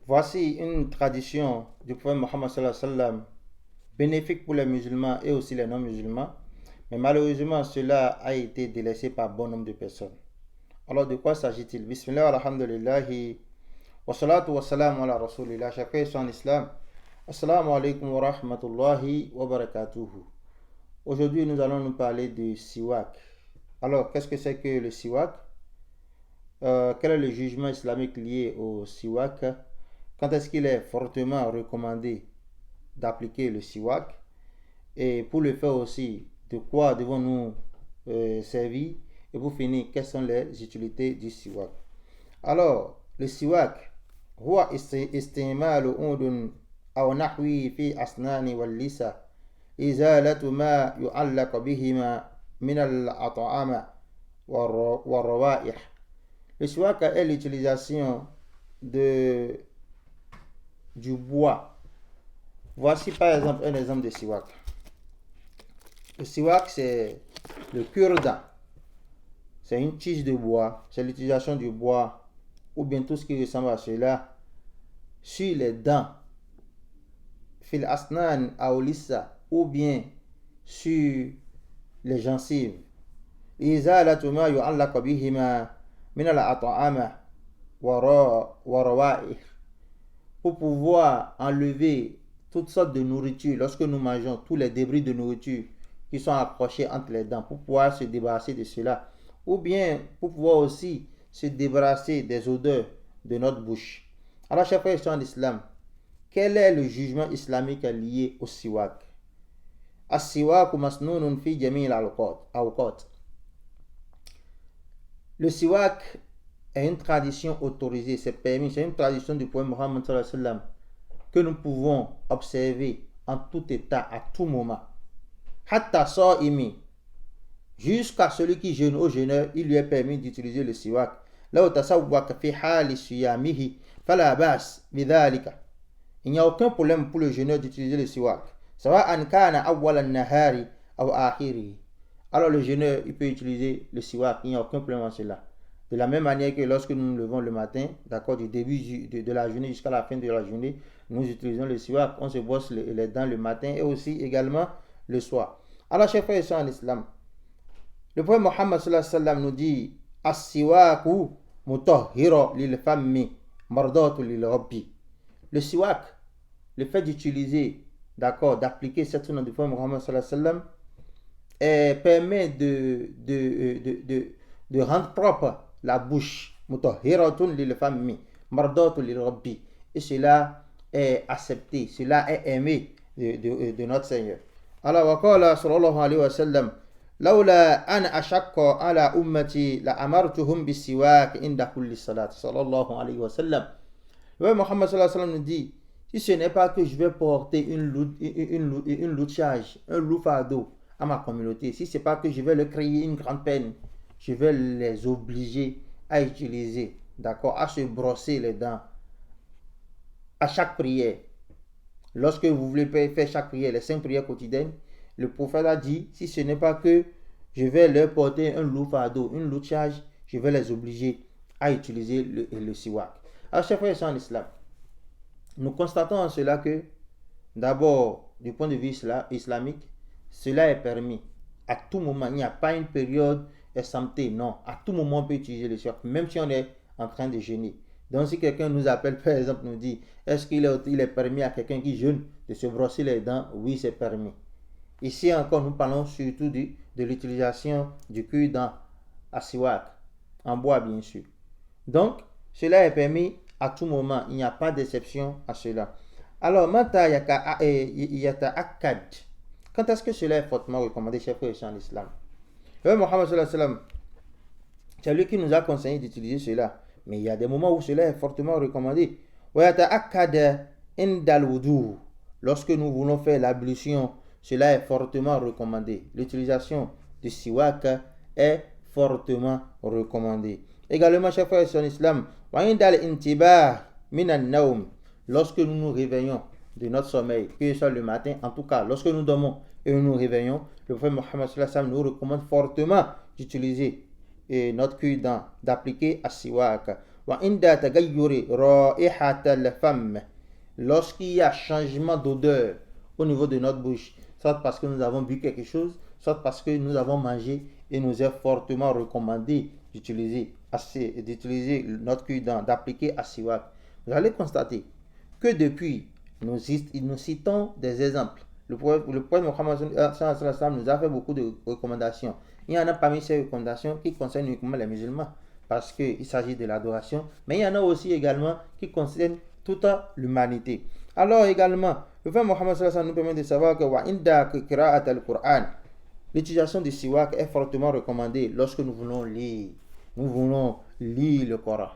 Voici une tradition du prophète Mohammed sallallahu alayhi wa sallam, bénéfique pour les musulmans et aussi les non-musulmans, mais malheureusement cela a été délaissé par bon nombre de personnes. Alors de quoi s'agit-il? Bismillah, alhamdulillahi, wa salatu wa salam ala rasulillah, chacun son islam. Assalamu alaikum wa rahmatullahi wa barakatuhu. Aujourd'hui nous allons nous parler du siwak. Alors qu'est-ce que c'est que le siwak? Quel est le jugement islamique lié au siwak? Quand est-ce qu'il est fortement recommandé d'appliquer le siwak? Et pour le faire aussi, de quoi devons-nous servir? Et pour finir, quelles sont les utilités du siwak? Alors, le siwak, هو استعمال عود أو نحوه في أسنان واللثة إزالة ما يعلق بهما من الأطعمة والروائح. Le siwak est l'utilisation du bois. Voici par exemple un exemple de siwak. Le siwak, c'est le cure-dent. C'est une tige de bois. C'est l'utilisation du bois ou bien tout ce qui ressemble à cela sur les dents. Fil asnan aolissa ou bien sur les gencives. Izalatu ma yu'allaqu bihima min al-at'ama wa rawa'ih. Pour pouvoir enlever toutes sortes de nourriture lorsque nous mangeons, tous les débris de nourriture qui sont accrochés entre les dents, pour pouvoir se débarrasser de cela, ou bien pour pouvoir aussi se débarrasser des odeurs de notre bouche. Alors, chers frères en islam, quel est le jugement islamique lié au siwak? As-siwak masnunun fi jami' al-awqat. Le siwak est une tradition autorisée, c'est permis, c'est une tradition du prophète Mohammed sallallahu alayhi wa sallam que nous pouvons observer en tout état, à tout moment. Hatta sa'imi, jusqu'à celui qui jeûne au jeûneur, il lui est permis d'utiliser le siwak. Law tasawwaka fi hali siyamihi fala bas bidhalika. Il n'y a aucun problème pour le jeûneur d'utiliser le siwak. Sawa'an kana awwal an-nahari aw akhirihi. Alors le jeûneur, il peut utiliser le siwak, il n'y a aucun problème en cela. De la même manière que lorsque nous nous levons le matin, d'accord, du début de la journée jusqu'à la fin de la journée, nous utilisons le siwak, on se brosse les dents le matin et aussi également le soir. Alors, chers frères et sœurs en islam, le prophète Mohammed sallallahu alayhi wa sallam nous dit as-siwaku mutahhira lil fammi mardatu lil rabbi. Le siwak, le fait d'utiliser, d'accord, d'appliquer cette sunna du prophète Mohammed sallallahu alayhi wa sallam, permet de rendre propre la bouche, mutahhiratun lil fammi mardatu lil rabbi, et cela est accepté, cela est aimé de notre Seigneur. Alors, wa qala sallallahu alayhi wa sallam لولا أن أشق على أمتي لأمرتهم بالسواك عند كل صلاة صلى الله عليه وسلم. Le Mohammed sallallahu alayhi wa sallam nous dit, si ce n'est pas que je vais porter une lourde charge, un lourd fardeau à ma communauté, si ce n'est pas que je vais leur créer une grande peine, je vais les obliger à utiliser, d'accord, à se brosser les dents à chaque prière. Lorsque vous voulez faire chaque prière, les 5 prières quotidiennes, le prophète a dit, si ce n'est pas que je vais leur porter un lourd fardeau, une lourde charge, je vais les obliger à utiliser le siwak. Alors, chers frères en islam, nous constatons en cela que, d'abord, du point de vue islamique, cela est permis. À tout moment, il n'y a pas une période exemptée, non. À tout moment, on peut utiliser le siwak, même si on est en train de jeûner. Donc, si quelqu'un nous appelle, par exemple, nous dit, est-ce qu'il est permis à quelqu'un qui jeûne de se brosser les dents? Oui, c'est permis. Ici encore, nous parlons surtout de l'utilisation du cure-dent à siwak, en bois bien sûr. Donc, cela est permis à tout moment, il n'y a pas d'exception à cela. Alors, mata yata'akkad. Quand est-ce que cela est fortement recommandé, chers frères en islam? Le Mohammed sallallahu alayhi wa sallam, c'est lui qui nous a conseillé d'utiliser cela. Mais il y a des moments où cela est fortement recommandé. Wa yata'akkad indal wudu. Lorsque nous voulons faire l'ablution, cela est fortement recommandé. L'utilisation du siwak est fortement recommandée. Également, chers frères en islam, lorsque nous nous réveillons de notre sommeil, que ce soit le matin, en tout cas, lorsque nous dormons et nous nous réveillons, le prophète Mohammed sallallahu alayhi wa sallam nous recommande fortement d'utiliser notre cure-dent, d'appliquer à siwak. وعند تغير رائحة الفم, lorsqu'il y a changement d'odeur au niveau de notre bouche, soit parce que nous avons bu quelque chose, soit parce que nous avons mangé, et nous est fortement recommandé d'utiliser notre cure-dent, d'appliquer as-siwak. Vous allez constater que depuis, nous citons des exemples. Le prophète Mohammed nous a fait beaucoup de recommandations. Il y en a parmi ces recommandations qui concernent uniquement les musulmans, parce qu'il s'agit de l'adoration, mais il y en a aussi également qui concernent toute l'humanité. Alors également, le prophète Mohammed nous permet de savoir que l'utilisation du siwak est fortement recommandée lorsque nous voulons lire. Nous voulons lire le Coran.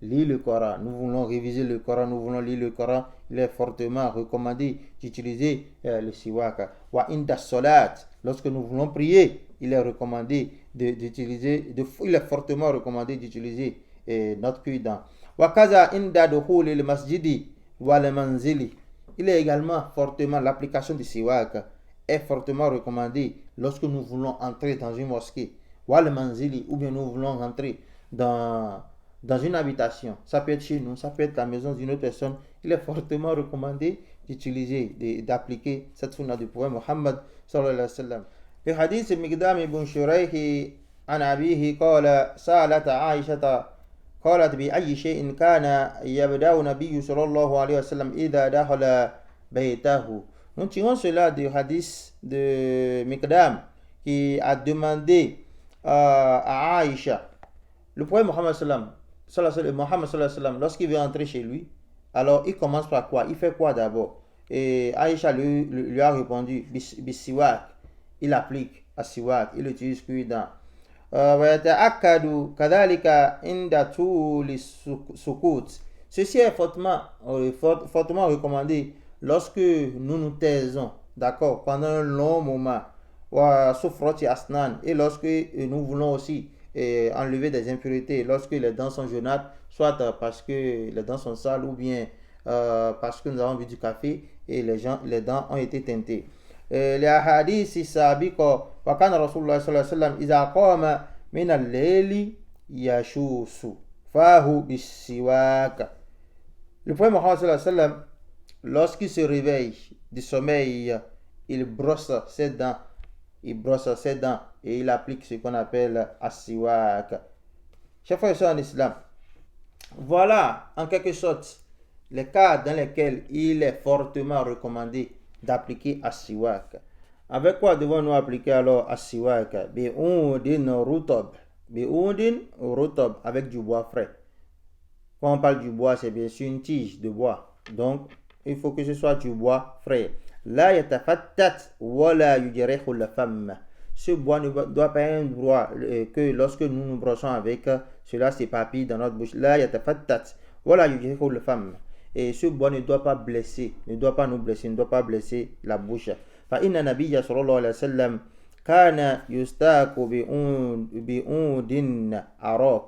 Lire le Coran. Nous voulons réviser le Coran. Nous voulons lire le Coran. Il est fortement recommandé d'utiliser le siwak. Wa inda salat. Lorsque nous voulons prier, il est recommandé d'utiliser. Il est fortement recommandé d'utiliser notre cure-dent. Wa kaza inda dukhul al masjidi wal manzili. Il est également fortement l'application du siwak est fortement recommandé lorsque nous voulons entrer dans une mosquée, wal manzili, ou bien nous voulons rentrer dans une habitation. Ça peut être chez nous, ça peut être la maison d'une autre personne. Il est fortement recommandé d'utiliser, d'appliquer cette sunna du prophète Muhammad sallallahu alayhi wa sallam. Le hadith Miqdam ibn Shurayh an abihi qala sa'alat Aisha قالت بأي شيء كان يبدأ النبي صلى الله عليه وسلم إذا دخل بيته. Nous tirons cela du hadith de Miqdam qui a demandé à Aïcha, le prophète Mohammed sallam, lorsqu'il veut entrer chez lui, alors il commence par quoi? Il fait quoi d'abord? Et Aïcha lui a répondu, bisiwak, il applique à siwak, il utilise cure-dent. ويتأكد كذلك عند طول السكوت. Ceci est fortement recommandé lorsque nous nous taisons, d'accord, pendant un long moment, et lorsque nous voulons aussi enlever des impuretés, lorsque les dents sont jaunâtres, soit parce que les dents sont sales ou bien parce que nous avons bu du café et les dents ont été teintées. لأحاديث السابقة وكان رسول الله صلى الله عليه وسلم إذا قام من الليل يشوس فاه بالسواك. Le prophète Mohammed sallallahu alayhi wa sallam, lorsqu'il se réveille du sommeil, il brosse ses dents, et il applique ce qu'on appelle as-siwak. Chers frères et sœurs en islam, voilà en quelque sorte les cas dans lesquels il est fortement recommandé d'appliquer as-siwak. Avec quoi devons-nous appliquer alors as-siwak? Bi'oudin rutab, avec du bois frais. Quand on parle du bois, c'est bien sûr une tige de bois. Donc, il faut que ce soit du bois frais. La yatafattat wa la yujrihu al-fam. Ce bois ne doit pas être un bois que lorsque nous nous brossons avec, cela s'éparpille dans notre bouche. La yatafattat wa la yujrihu al-fam. Et ce bois ne doit pas blesser, ne doit pas nous blesser, ne doit pas blesser la bouche. Fa inna nabiyya sallallahu alayhi wa sallam kana yustaku bi'udin arak.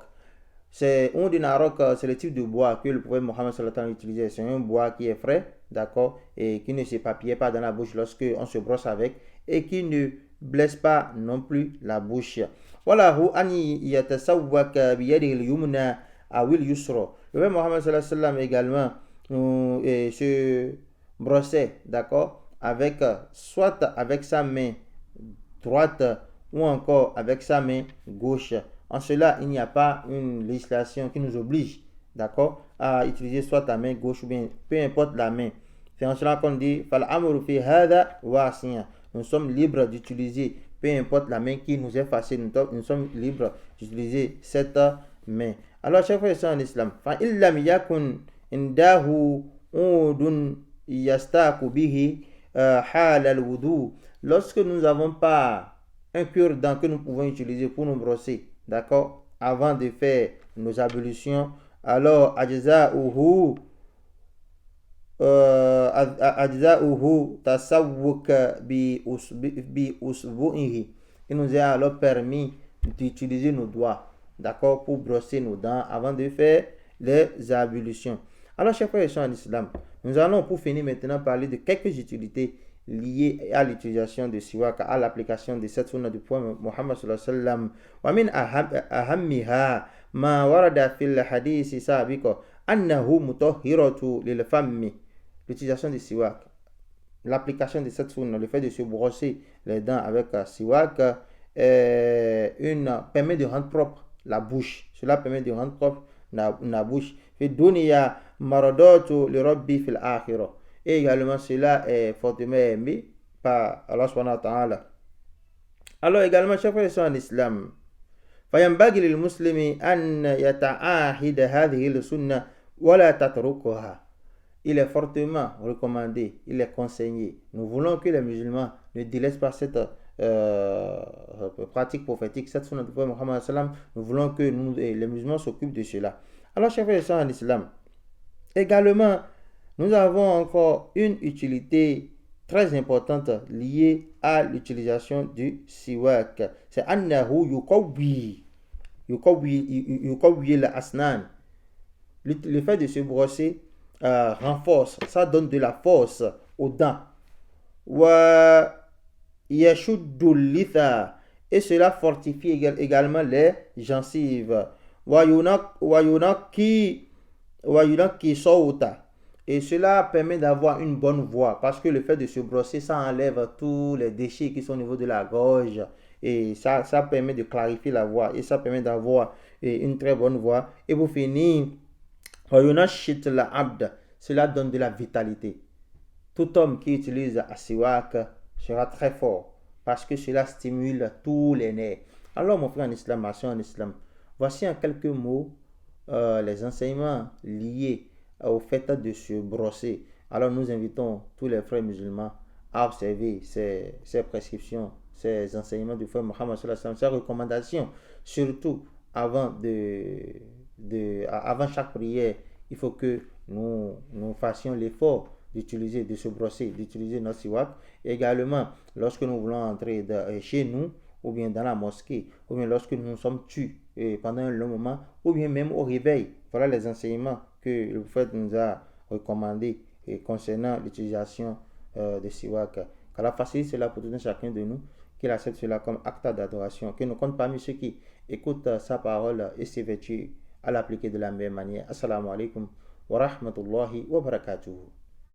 C'est le type de bois que le prophète Mohammed sallallahu alayhi wa sallam utilisait. C'est un bois qui est frais, d'accord, et qui ne s'éparpille pas dans la bouche lorsque on se brosse avec, et qui ne blesse pas non plus la bouche. Voilà, hu an yatasawwaka biyadihi al-yumna aw al-yusra. Le prophète Mohammed sallallahu alayhi wa sallam également se brossait, d'accord, avec soit avec sa main droite ou encore avec sa main gauche. En cela, il n'y a pas une législation qui nous oblige, d'accord, à utiliser soit la main gauche ou bien peu importe la main. C'est en cela qu'on dit nous sommes libres d'utiliser peu importe la main qui nous est facile, nous sommes libres d'utiliser cette main. Alors, chers frères et sœurs en islam, indahu udun yastaku bihi hal al-wudu. Lorsque nous n'avons pas un cure-dent que nous pouvons utiliser pour nous brosser, d'accord, avant de faire nos ablutions, alors ajza'uhu tasawwuk bi usbu'ihi. Il nous est alors permis d'utiliser nos doigts, d'accord, pour brosser nos dents avant de faire les ablutions. Alors, chers frères et sœurs en islam, nous allons pour finir maintenant parler de quelques utilités liées à l'utilisation de siwak, à l'application de cette sunna du prophète Muhammad sallallahu alayhi wa sallam. Wa min ahammiha ما ورد في الحديث سابق أنه مطهرة للفم. L'utilisation du siwak, l'application de cette sunna, le fait de se brosser les dents avec siwak, permet de rendre propre la bouche. Cela permet de rendre propre la bouche. Fi dunya maradatu li rabbi fil akhirah. Et également cela est fortement aimé par Allah subhanahu wa ta'ala. Alors également, chers frères et sœurs en islam, فينبغي للمسلم أن يتعاهد هذه السنة ولا تتركها. Il est fortement recommandé, il est conseillé. Nous voulons que les musulmans ne délaissent pas cette pratique prophétique, cette sunna du prophète Muhammad sallam. Nous voulons que les musulmans s'occupent de cela. Alors, chers frères et sœurs en islam, également, nous avons encore une utilité très importante liée à l'utilisation du siwak. C'est annahu yuqawwi al-asnan. Le fait de se brosser renforce, ça donne de la force aux dents. Wa yashuddu litha, et cela fortifie également les gencives. Wa yunaki sawta, et cela permet d'avoir une bonne voix, parce que le fait de se brosser, ça enlève tous les déchets qui sont au niveau de la gorge, et ça permet de clarifier la voix, et ça permet d'avoir une très bonne voix. Et pour finir, cela donne de la vitalité. Tout homme qui utilise un siwak sera très fort, parce que cela stimule tous les nerfs. Alors mon frère en islam, ma soeur en islam, voici en quelques mots les enseignements liés au fait de se brosser. Alors nous invitons tous les frères musulmans à observer ces prescriptions, ces enseignements du frère Muhammad sallallahu alayhi wa sallam, ces recommandations, surtout avant chaque prière. Il faut que nous fassions l'effort d'utiliser, de se brosser, d'utiliser notre siwak. Également, lorsque nous voulons entrer chez nous, ou bien dans la mosquée, ou bien lorsque nous sommes tus pendant un long moment, ou bien même au réveil. Voilà les enseignements que le prophète nous a recommandés concernant l'utilisation de siwak. Qu'Allah facilite cela pour tout un chacun de nous, qu'il accepte cela comme acte d'adoration, qu'il nous compte parmi ceux qui écoutent sa parole et ses vertus à l'appliquer de la meilleure manière. Assalamu alaikum wa rahmatullahi wa barakatuhu.